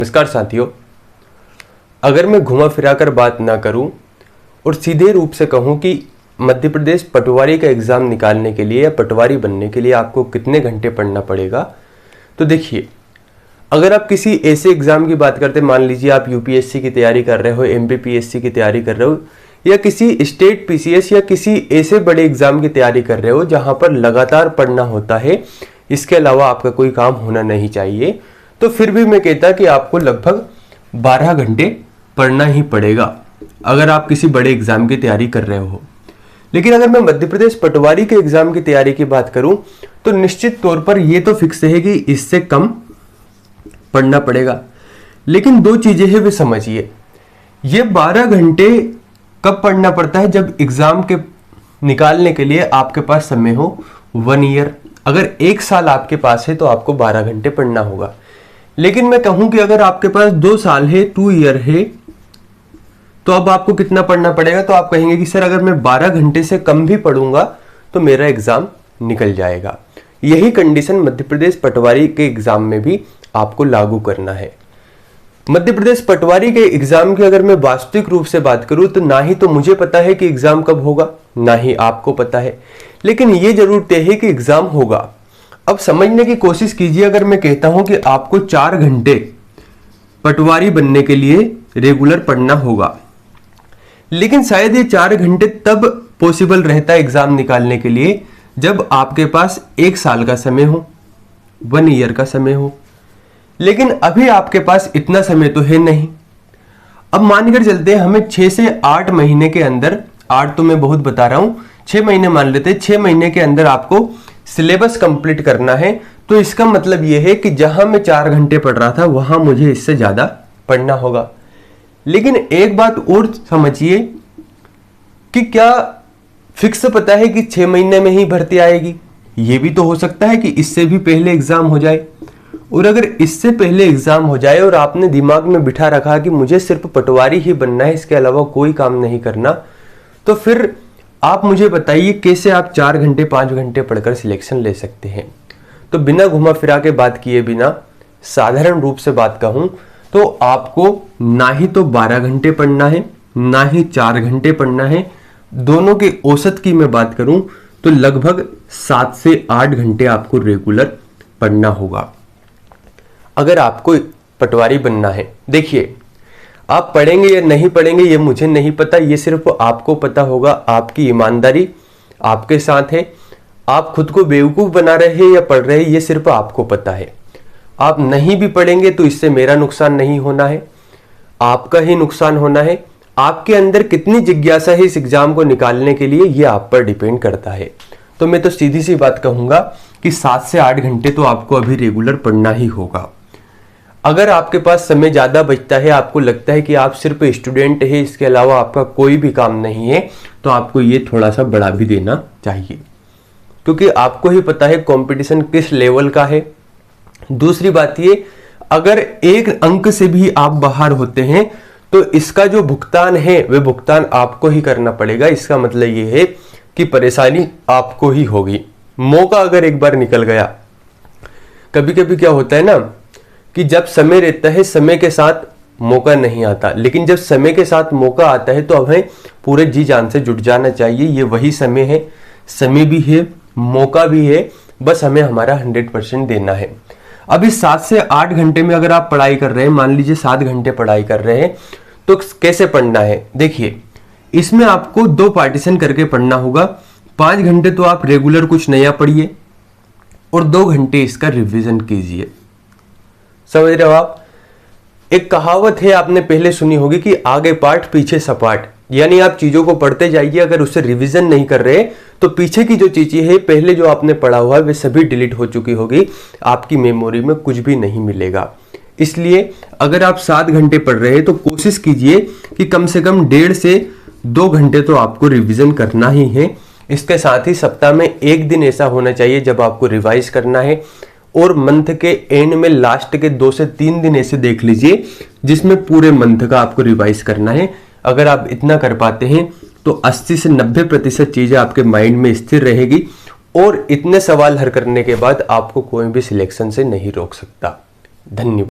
नमस्कार साथियों, अगर मैं घुमा फिरा कर बात ना करूं और सीधे रूप से कहूं कि मध्य प्रदेश पटवारी का एग्ज़ाम निकालने के लिए या पटवारी बनने के लिए आपको कितने घंटे पढ़ना पड़ेगा, तो देखिए, अगर आप किसी ऐसे एग्ज़ाम की बात करते, मान लीजिए आप यूपीएससी की तैयारी कर रहे हो, एमपीपीएससी की तैयारी कर रहे हो, या किसी स्टेट पीसीएस या किसी ऐसे बड़े एग्ज़ाम की तैयारी कर रहे हो जहां पर लगातार पढ़ना होता है, इसके अलावा आपका कोई काम होना नहीं चाहिए, तो फिर भी मैं कहता कि आपको लगभग 12 घंटे पढ़ना ही पड़ेगा अगर आप किसी बड़े एग्जाम की तैयारी कर रहे हो। लेकिन अगर मैं मध्य प्रदेश पटवारी के एग्जाम की तैयारी की बात करूं तो निश्चित तौर पर यह तो फिक्स है कि इससे कम पढ़ना पड़ेगा। लेकिन दो चीजें हैं, वे समझिए। ये 12 घंटे कब पढ़ना पड़ता है? जब एग्जाम के निकालने के लिए आपके पास समय हो 1 ईयर। अगर 1 साल आपके पास है तो आपको 12 घंटे पढ़ना होगा। लेकिन मैं कहूं कि अगर आपके पास 2 साल है, 2 ईयर है, तो अब आपको कितना पढ़ना पड़ेगा? तो आप कहेंगे कि सर अगर मैं 12 घंटे से कम भी पढ़ूंगा तो मेरा एग्जाम निकल जाएगा। यही कंडीशन मध्य प्रदेश पटवारी के एग्जाम में भी आपको लागू करना है। मध्य प्रदेश पटवारी के एग्जाम की अगर मैं वास्तविक रूप से बात करूं तो ना ही तो मुझे पता है कि एग्जाम कब होगा, ना ही आपको पता है, लेकिन यह जरूर तय है कि एग्जाम होगा। अब समझने की कोशिश कीजिए, अगर मैं कहता हूं कि आपको 4 घंटे पटवारी बनने के लिए रेगुलर पढ़ना होगा, लेकिन शायद ये 4 घंटे तब पॉसिबल रहता है एग्जाम निकालने के लिए जब आपके पास 1 साल का समय हो, 1 ईयर का समय हो। लेकिन अभी आपके पास इतना समय तो है नहीं। अब मानकर चलते हैं हमें 6 से 8 महीने के अंदर, 8 तो मैं बहुत बता रहा हूं, 6 महीने मान लेते हैं, 6 महीने के अंदर आपको सिलेबस कंप्लीट करना है। तो इसका मतलब यह है कि जहां मैं 4 घंटे पढ़ रहा था वहां मुझे इससे ज्यादा पढ़ना होगा। लेकिन एक बात और समझिए कि क्या फिक्स पता है कि 6 महीने में ही भर्ती आएगी? यह भी तो हो सकता है कि इससे भी पहले एग्जाम हो जाए। और अगर इससे पहले एग्जाम हो जाए और आपने दिमाग में बिठा रखा कि मुझे सिर्फ पटवारी ही बनना है, इसके अलावा कोई काम नहीं करना, तो फिर आप मुझे बताइए कैसे आप 4 घंटे 5 घंटे पढ़कर सिलेक्शन ले सकते हैं? तो बिना घुमा फिरा के बात किए बिना साधारण रूप से बात कहूं तो आपको ना ही तो 12 घंटे पढ़ना है, ना ही 4 घंटे पढ़ना है। दोनों के औसत की मैं बात करूं तो लगभग 7 से 8 घंटे आपको रेगुलर पढ़ना होगा अगर आपको पटवारी बनना है। देखिए, आप पढ़ेंगे या नहीं पढ़ेंगे ये मुझे नहीं पता, ये सिर्फ आपको पता होगा। आपकी ईमानदारी आपके साथ है। आप खुद को बेवकूफ बना रहे हैं या पढ़ रहे हैं, ये सिर्फ आपको पता है। आप नहीं भी पढ़ेंगे तो इससे मेरा नुकसान नहीं होना है, आपका ही नुकसान होना है। आपके अंदर कितनी जिज्ञासा है इस एग्जाम को निकालने के लिए, ये आप पर डिपेंड करता है। तो मैं तो सीधी सी बात कहूंगा कि 7 से 8 घंटे तो आपको अभी रेगुलर पढ़ना ही होगा। अगर आपके पास समय ज्यादा बचता है, आपको लगता है कि आप सिर्फ स्टूडेंट है, इसके अलावा आपका कोई भी काम नहीं है, तो आपको ये थोड़ा सा बढ़ा भी देना चाहिए, क्योंकि आपको ही पता है कंपटीशन किस लेवल का है। दूसरी बात ये, अगर एक अंक से भी आप बाहर होते हैं तो इसका जो भुगतान है वह भुगतान आपको ही करना पड़ेगा। इसका मतलब ये है कि परेशानी आपको ही होगी। मौका अगर एक बार निकल गया, कभी कभी क्या होता है ना कि जब समय रहता है समय के साथ मौका नहीं आता, लेकिन जब समय के साथ मौका आता है तो हमें पूरे जी जान से जुट जाना चाहिए। ये वही समय है, समय भी है, मौका भी है, बस हमें हमारा 100% देना है। अभी 7 से 8 घंटे में अगर आप पढ़ाई कर रहे हैं, मान लीजिए 7 घंटे पढ़ाई कर रहे हैं, तो कैसे पढ़ना है? देखिए, इसमें आपको 2 पार्टीशन करके पढ़ना होगा। 5 घंटे तो आप रेगुलर कुछ नया पढ़िए और 2 घंटे इसका रिविजन कीजिए। समझ रहे हो आप? एक कहावत है, आपने पहले सुनी होगी कि आगे पाठ पीछे सपाट, यानी आप चीजों को पढ़ते जाइए, अगर उससे रिवीजन नहीं कर रहे तो पीछे की जो चीजें है, पहले जो आपने पढ़ा हुआ है, वे सभी डिलीट हो चुकी होगी, आपकी मेमोरी में कुछ भी नहीं मिलेगा। इसलिए अगर आप 7 घंटे पढ़ रहे हैं तो कोशिश कीजिए कि कम से कम 1.5 से 2 घंटे तो आपको रिवीजन करना ही है। इसके साथ ही सप्ताह में 1 दिन ऐसा होना चाहिए जब आपको रिवाइज करना है, और मंथ के एंड में लास्ट के 2 से 3 दिन ऐसे देख लीजिए जिसमें पूरे मंथ का आपको रिवाइज करना है। अगर आप इतना कर पाते हैं तो 80 से 90% चीजें आपके माइंड में स्थिर रहेगी, और इतने सवाल हल करने के बाद आपको कोई भी सिलेक्शन से नहीं रोक सकता। धन्यवाद।